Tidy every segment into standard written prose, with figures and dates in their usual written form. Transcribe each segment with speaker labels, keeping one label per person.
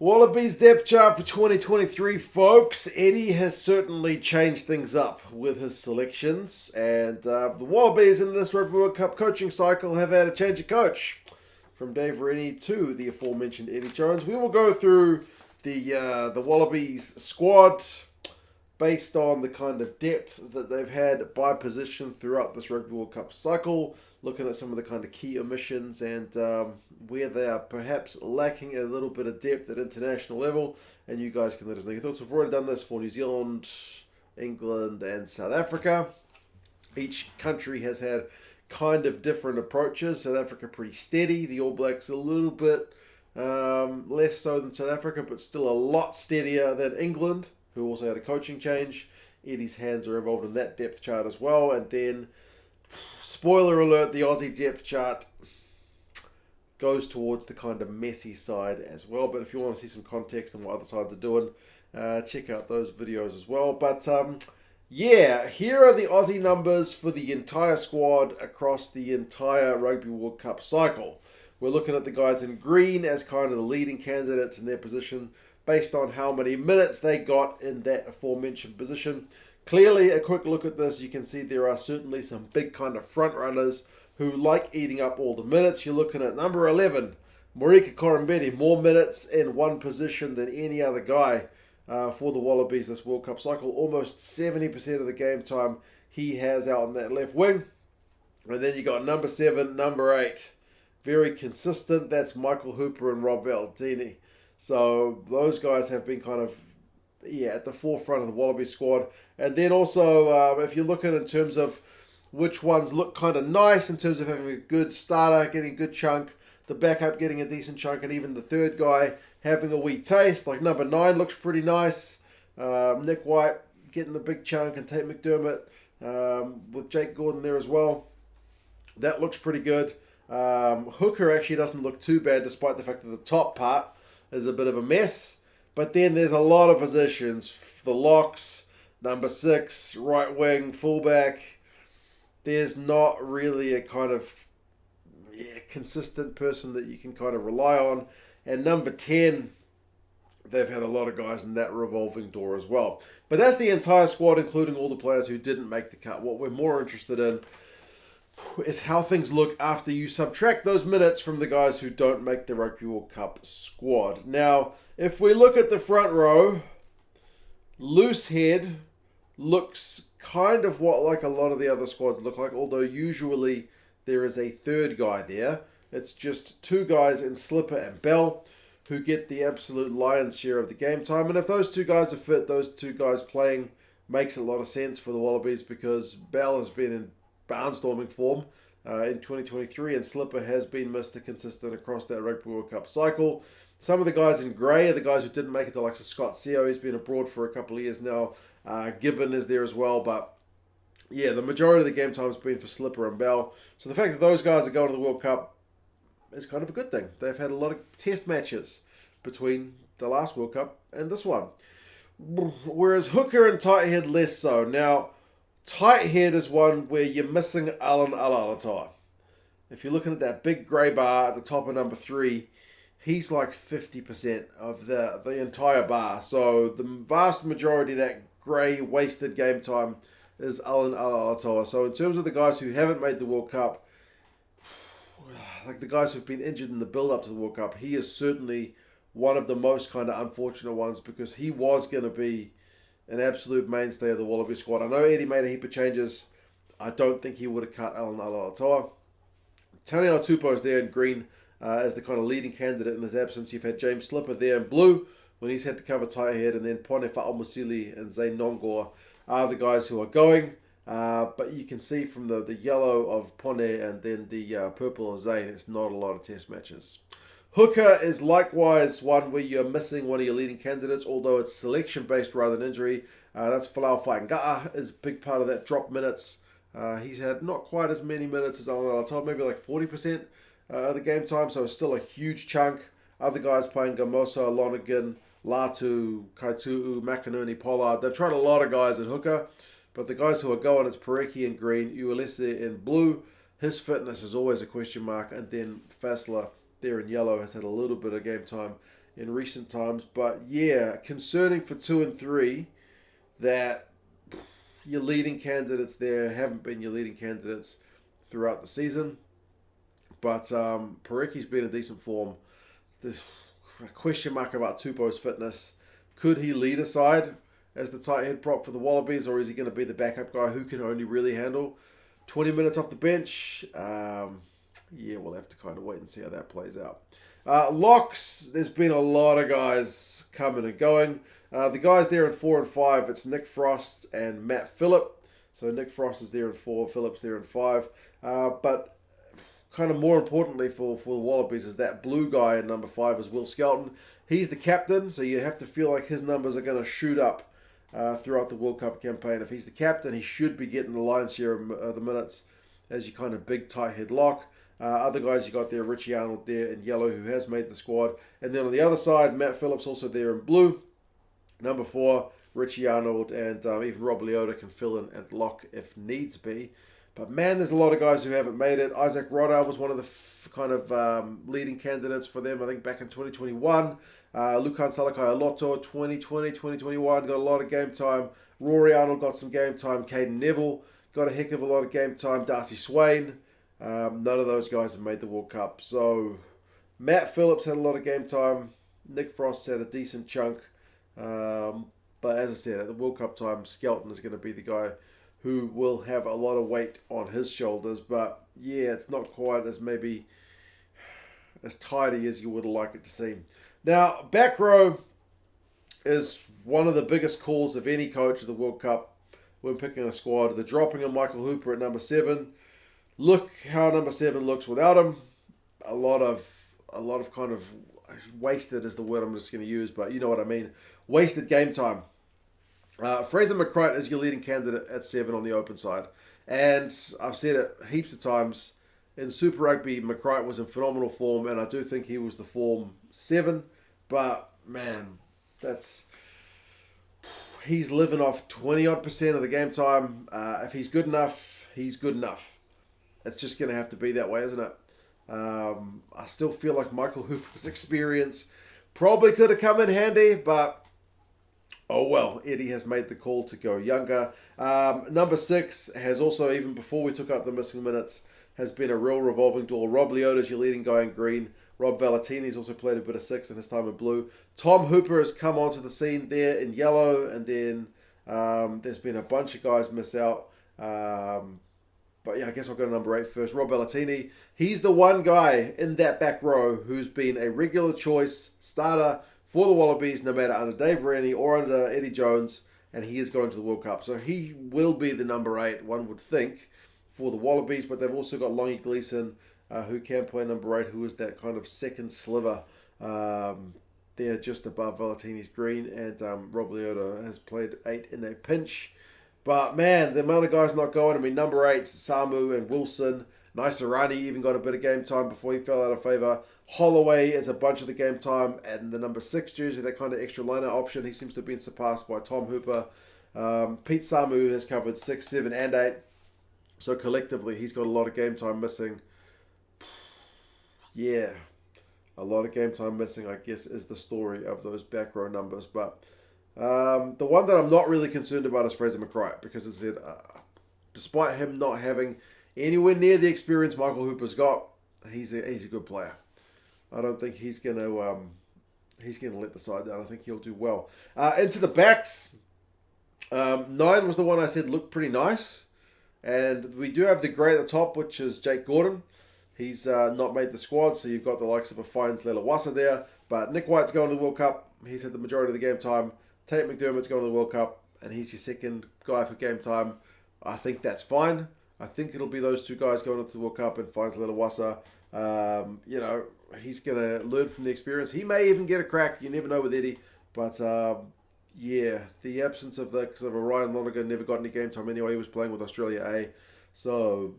Speaker 1: Wallabies depth chart for 2023, folks. Eddie has certainly changed things up with his selections, and the Wallabies in this Rugby World Cup coaching cycle have had a change of coach from Dave Rennie to the aforementioned Eddie Jones. We will go through the Wallabies squad based on the kind of depth that they've had by position throughout this Rugby World Cup cycle, looking at some of the kind of key omissions and where they are perhaps lacking a little bit of depth at international level. And you guys can let us know your thoughts. We've already done this for New Zealand, England, and South Africa. Each country has had kind of different approaches. South Africa pretty steady. The All Blacks a little bit less so than South Africa, but still a lot steadier than England, who also had a coaching change. Eddie's hands are involved in that depth chart as well. And then, spoiler alert, the Aussie depth chart goes towards the kind of messy side as well. But if you want to see some context on what other sides are doing, check out those videos as well. But yeah, here are the Aussie numbers for the entire squad across the entire Rugby World Cup cycle. We're looking at the guys in green as kind of the leading candidates in their position based on how many minutes they got in that aforementioned position. Clearly, a quick look at this, you can see there are certainly some big kind of front runners who like eating up all the minutes. You're looking at number 11, Morika Korombete, more minutes in one position than any other guy for the Wallabies this World Cup cycle. Almost 70% of the game time he has out on that left wing. And then you got number 7, number 8. Very consistent. That's Michael Hooper and Rob Valentini. So those guys have been kind of at the forefront of the Wallabies squad. And then also, if you're looking in terms of which ones look kind of nice in terms of having a good starter, getting a good chunk, the backup getting a decent chunk, and even the third guy having a wee taste. Like number 9 looks pretty nice. Nick White getting the big chunk, and Tate McDermott with Jake Gordon there as well. That looks pretty good. Hooker actually doesn't look too bad, despite the fact that the top part is a bit of a mess. But then there's a lot of positions. The locks, number 6, right wing, fullback. There's not really a kind of consistent person that you can kind of rely on. And number 10, they've had a lot of guys in that revolving door as well. But that's the entire squad, including all the players who didn't make the cut. What we're more interested in is how things look after you subtract those minutes from the guys who don't make the Rugby World Cup squad. Now, if we look at the front row, Loosehead looks kind of what like a lot of the other squads look like, although usually there is a third guy there. It's just 2 guys in Slipper and Bell who get the absolute lion's share of the game time. And if those 2 guys are fit, those 2 guys playing makes a lot of sense for the Wallabies, because Bell has been in barnstorming form in 2023, and Slipper has been Mr. Consistent across that Rugby World Cup cycle. Some of the guys in grey are the guys who didn't make it, the likes of Scott Seo. He's been abroad for a couple of years now. Gibbon is there as well, but yeah, the majority of the game time has been for Slipper and Bell. So the fact that those guys are going to the World Cup is kind of a good thing. They've had a lot of test matches between the last World Cup and this one. Whereas Hooker and Tighthead less so. Now, Tighthead is one where you're missing Alan Alaalatoa. If you're looking at that big grey bar at the top of number 3, he's like 50% of the entire bar. So the vast majority of that grey wasted game time is Alan Alaalatoa. So in terms of the guys who haven't made the World Cup, like the guys who've been injured in the build-up to the World Cup, he is certainly one of the most kind of unfortunate ones, because he was going to be an absolute mainstay of the Wallaby squad. I know Eddie made a heap of changes. I don't think he would have cut Alan Alaalatoa. Tani Tupo's there in green as the kind of leading candidate in his absence. You've had James Slipper there in blue when he's had to cover Tighthead, and then Pone Fa'amusili and Zane Nongor are the guys who are going. But you can see from the yellow of Pone and then the purple of Zane, it's not a lot of test matches. Hooker is likewise one where you're missing one of your leading candidates, although it's selection-based rather than injury. That's Falau Fainga'a is a big part of that drop minutes. He's had not quite as many minutes as Alan Alaalatoa, maybe like 40% of the game time, so it's still a huge chunk. Other guys playing Gamosa, Lonergan, Latu, Kaitu'u, McInerney, Pollard. They've tried a lot of guys at hooker, but the guys who are going, it's Pareki in green, Uelese in blue. His fitness is always a question mark, and then Fassler there in yellow has had a little bit of game time in recent times. But yeah, concerning for 2 and 3 that your leading candidates there haven't been your leading candidates throughout the season. But Parecki's been in decent form. There's a question mark about Tupou's fitness. Could he lead a side as the tight head prop for the Wallabies, or is he going to be the backup guy who can only really handle 20 minutes off the bench? Yeah, we'll have to kind of wait and see how that plays out. Locks, there's been a lot of guys coming and going. The guys there in 4 and 5, it's Nick Frost and Matt Phillip. So Nick Frost is there in 4, Phillip's there in 5. But kind of more importantly for the Wallabies is that blue guy in number 5 is Will Skelton. He's the captain, so you have to feel like his numbers are going to shoot up throughout the World Cup campaign. If he's the captain, he should be getting the lion's share of the minutes as your kind of big tight head lock. Other guys you got there, Richie Arnold there in yellow, who has made the squad. And then on the other side, Matt Phillips also there in blue. Number 4, Richie Arnold, and even Rob Leota can fill in and lock if needs be. But man, there's a lot of guys who haven't made it. Isaac Rodda was one of the leading candidates for them, I think, back in 2021. Lukan Salakai-Aloto, 2020, 2021, got a lot of game time. Rory Arnold got some game time. Caden Neville got a heck of a lot of game time. Darcy Swain, none of those guys have made the World Cup. So Matt Phillips had a lot of game time. Nick Frost had a decent chunk. But as I said, at the World Cup time, Skelton is going to be the guy who will have a lot of weight on his shoulders. But yeah, it's not quite as maybe as tidy as you would like it to seem. Now, back row is one of the biggest calls of any coach of the World Cup when picking a squad. The dropping of Michael Hooper at number 7. Look how number 7 looks without him. A lot of kind of wasted is the word I'm just going to use, but you know what I mean. Wasted game time. Fraser McCreight is your leading candidate at 7 on the open side. And I've said it heaps of times. In Super Rugby, McCreight was in phenomenal form, and I do think he was the form 7. But, man, he's living off 20-odd% of the game time. If he's good enough, he's good enough. It's just going to have to be that way, isn't it? I still feel like Michael Hooper's experience probably could have come in handy, but oh well, Eddie has made the call to go younger. Number 6 has also, even before we took out the missing minutes, has been a real revolving door. Rob Leota is your leading guy in green. Rob Valentini's also played a bit of 6 in his time in blue. Tom Hooper has come onto the scene there in yellow, and then there's been a bunch of guys miss out. But yeah, I guess I'll go to number 8 first. Rob Valentini. He's the one guy in that back row who's been a regular choice starter for the Wallabies, no matter under Dave Rennie or under Eddie Jones, and he is going to the World Cup. So he will be the number 8, one would think, for the Wallabies. But they've also got Longy Gleeson, who can play number 8, who is that kind of second sliver there just above Valentini's green. And Rob Leota has played 8 in a pinch. But man, the amount of guys not going, I mean, number 8's Samu and Wilson. Naisarani even got a bit of game time before he fell out of favour. Holloway is a bunch of the game time. And the number 6 jersey, that kind of extra liner option, he seems to have been surpassed by Tom Hooper. Pete Samu has covered 6, 7 and 8. So collectively, he's got a lot of game time missing. Yeah, a lot of game time missing, I guess, is the story of those back row numbers. But the one that I'm not really concerned about is Fraser McCreight, because as I said, despite him not having anywhere near the experience Michael Hooper's got, he's a good player. I don't think he's gonna let the side down. I think he'll do well. Into the backs, 9 was the one I said looked pretty nice, and we do have the grey at the top, which is Jake Gordon. He's not made the squad, so you've got the likes of a Fines Lelawasa there. But Nick White's going to the World Cup. He's had the majority of the game time. Tate McDermott's going to the World Cup, and he's your second guy for game time. I think that's fine. I think it'll be those 2 guys going into the World Cup and Fines Lelawasa. He's going to learn from the experience. He may even get a crack. You never know with Eddie. But, yeah, the absence of a Ryan Lonergan never got any game time anyway. He was playing with Australia A. So,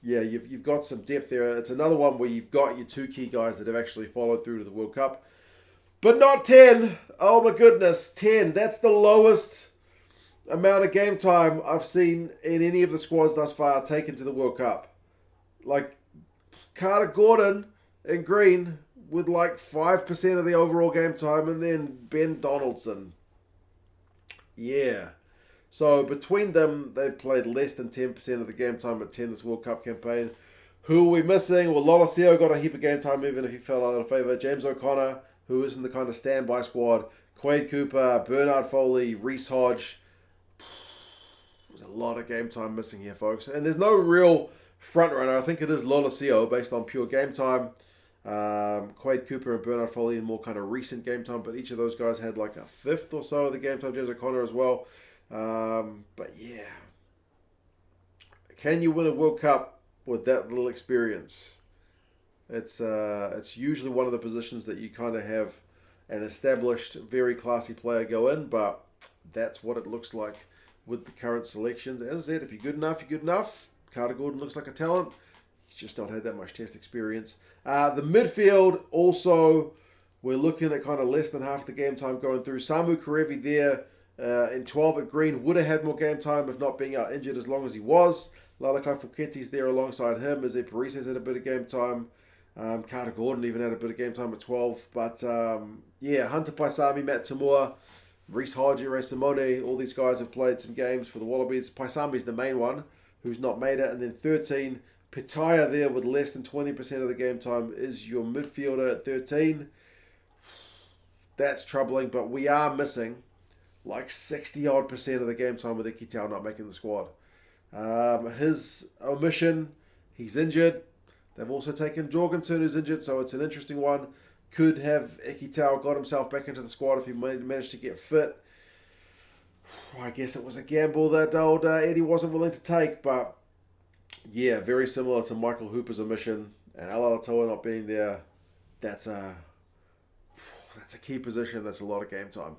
Speaker 1: yeah, you've got some depth there. It's another one where you've got your 2 key guys that have actually followed through to the World Cup. But not 10. Oh, my goodness. 10. That's the lowest amount of game time I've seen in any of the squads thus far taken to the World Cup. Like, Carter Gordon in green with like 5% of the overall game time, and then Ben Donaldson. Yeah. So between them, they've played less than 10% of the game time at 10 this World Cup campaign. Who are we missing? Well, Lolosio got a heap of game time even if he fell out of favour. James O'Connor, who is in the kind of standby squad. Quade Cooper, Bernard Foley, Reece Hodge. There's a lot of game time missing here, folks. And there's no real front runner. I think it is Lolosio based on pure game time. Quade Cooper and Bernard Foley in more kind of recent game time, but each of those guys had like a fifth or so of the game time. James O'Connor as well. But yeah, can you win a World Cup with that little experience? It's usually one of the positions that you kind of have an established, very classy player go in, but that's what it looks like with the current selections. As I said, if you're good enough, you're good enough. Carter Gordon looks like a talent. He's just not had that much test experience. The midfield also, we're looking at kind of less than half the game time going through. Samu Karevi there in 12 at Green would have had more game time if not being out injured as long as he was. Lalakai Fuketi's there alongside him. Eze Parise's had a bit of game time. Carter Gordon even had a bit of game time at 12. But yeah, Hunter Paisami, Matt Tamua, Reece Hodge, Ray Simone, all these guys have played some games for the Wallabies. Paisami's the main one who's not made it. And then 13, Pitaya there with less than 20% of the game time is your midfielder at 13. That's troubling, but we are missing like 60-odd% of the game time with Ikitau not making the squad. His omission, he's injured. They've also taken Jorgensen, who's injured, so it's an interesting one. Could have Ikitau got himself back into the squad if he managed to get fit. I guess it was a gamble that old Eddie wasn't willing to take, but yeah, very similar to Michael Hooper's omission and Alatoa not being there. That's a key position. That's a lot of game time.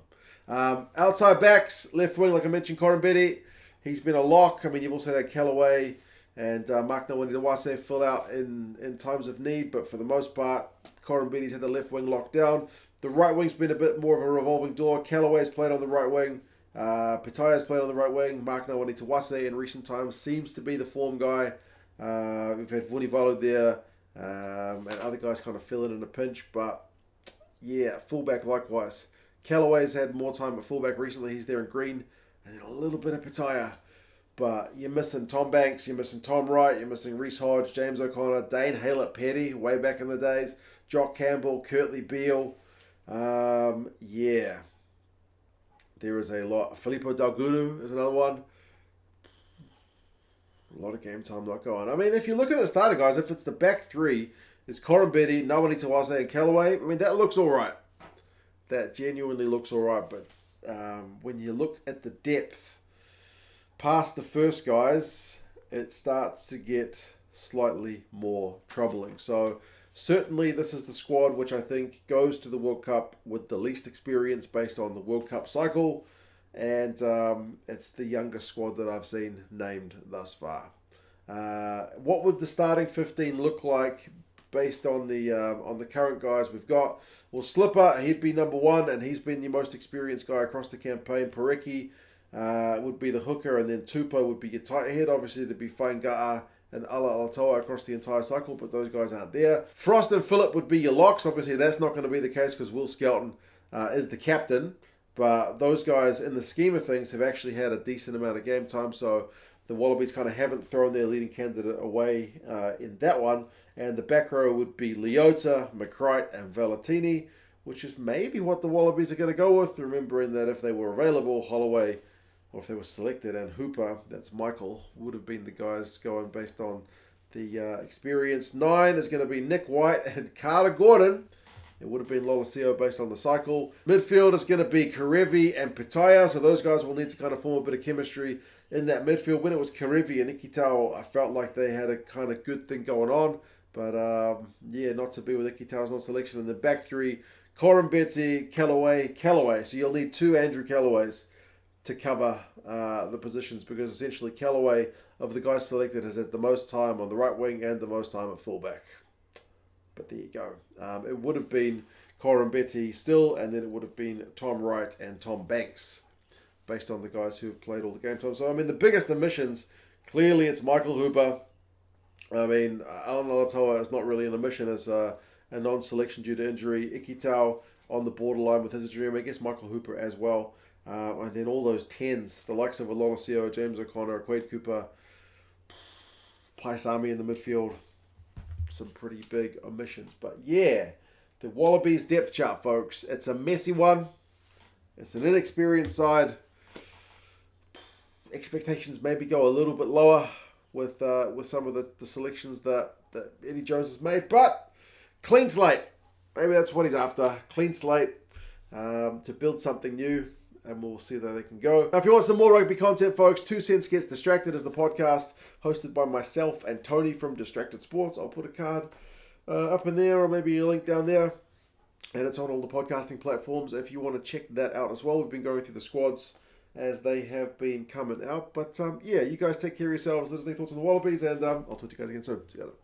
Speaker 1: Outside backs, left wing, like I mentioned, Corin Betty. He's been a lock. I mean, you've also had Callaway and Mark Nawani fill out in times of need, but for the most part, Corin Betty's had the left wing locked down. The right wing's been a bit more of a revolving door. Callaway's played on the right wing. Pitaya's played on the right wing. Mark Nawani in recent times seems to be the form guy. We've had Vunivalu there and other guys kind of filling in a pinch, but yeah, fullback likewise. Callaway's had more time at fullback recently. He's there in green. And then a little bit of Pitaya. But you're missing Tom Banks, you're missing Tom Wright, you're missing Reece Hodge, James O'Connor, Dane Haylett-Petty, way back in the days, Jock Campbell, Kurtley Beale. Yeah. There is a lot. Filippo Dalgunu is another one. A lot of game time not going. I mean, if you're looking at the starter guys, if it's the back three, it's Corin Betty, Nawani Tawase, and Callaway. I mean, that looks all right. That genuinely looks all right, but when you look at the depth past the first guys, it starts to get slightly more troubling. So certainly this is the squad which I think goes to the World Cup with the least experience based on the World Cup cycle, and it's the youngest squad that I've seen named thus far. What would the starting 15 look like based on the current guys we've got? Well, Slipper, he'd be number one, and he's been the most experienced guy across the campaign. Parecki would be the hooker, and then Tupou would be your tight head. Obviously, to be Fainga'a and Ala Alatoa across the entire cycle, but those guys aren't there. Frost and Phillip would be your locks. Obviously, that's not going to be the case because Will Skelton is the captain, but those guys, in the scheme of things, have actually had a decent amount of game time, so the Wallabies kind of haven't thrown their leading candidate away in that one. And the back row would be Leota, McCright, and Valentini, which is maybe what the Wallabies are going to go with, remembering that if they were available, Holloway, or if they were selected, and Hooper, that's Michael, would have been the guys going based on the experience. 9 is going to be Nick White and Carter Gordon. It would have been Lolosio based on the cycle. Midfield is going to be Karevi and Pitaya, so those guys will need to kind of form a bit of chemistry in that midfield. When it was Karevi and Ikitau, I felt like they had a kind of good thing going on. But yeah, not to be with Ikitau's non-selection. In the back three, Corin Betty, Callaway. So you'll need 2 Andrew Callaways to cover the positions, because essentially Callaway, of the guys selected, has had the most time on the right wing and the most time at fullback. But there you go. It would have been Corin Betty still, and then it would have been Tom Wright and Tom Banks, based on the guys who have played all the game time. So, I mean, the biggest omissions, clearly it's Michael Hooper. I mean, Alan Alatoa is not really an omission as a non-selection due to injury. Ikitau on the borderline with his injury. I guess Michael Hooper as well. And then all those 10s, the likes of Alonisio, James O'Connor, Quade Cooper, Paisami in the midfield. Some pretty big omissions. But yeah, the Wallabies depth chart, folks. It's a messy one. It's an inexperienced side. Expectations maybe go a little bit lower with some of the selections that Eddie Jones has made. But clean slate. Maybe that's what he's after. Clean slate to build something new. And we'll see that they can go. Now, if you want some more rugby content, folks, 2 Cents Gets Distracted is the podcast hosted by myself and Tony from Distracted Sports. I'll put a card up in there or maybe a link down there. And it's on all the podcasting platforms if you want to check that out as well. We've been going through the squads as they have been coming out. But yeah, you guys take care of yourselves. Let us know your thoughts on the Wallabies. And I'll talk to you guys again soon. See you later.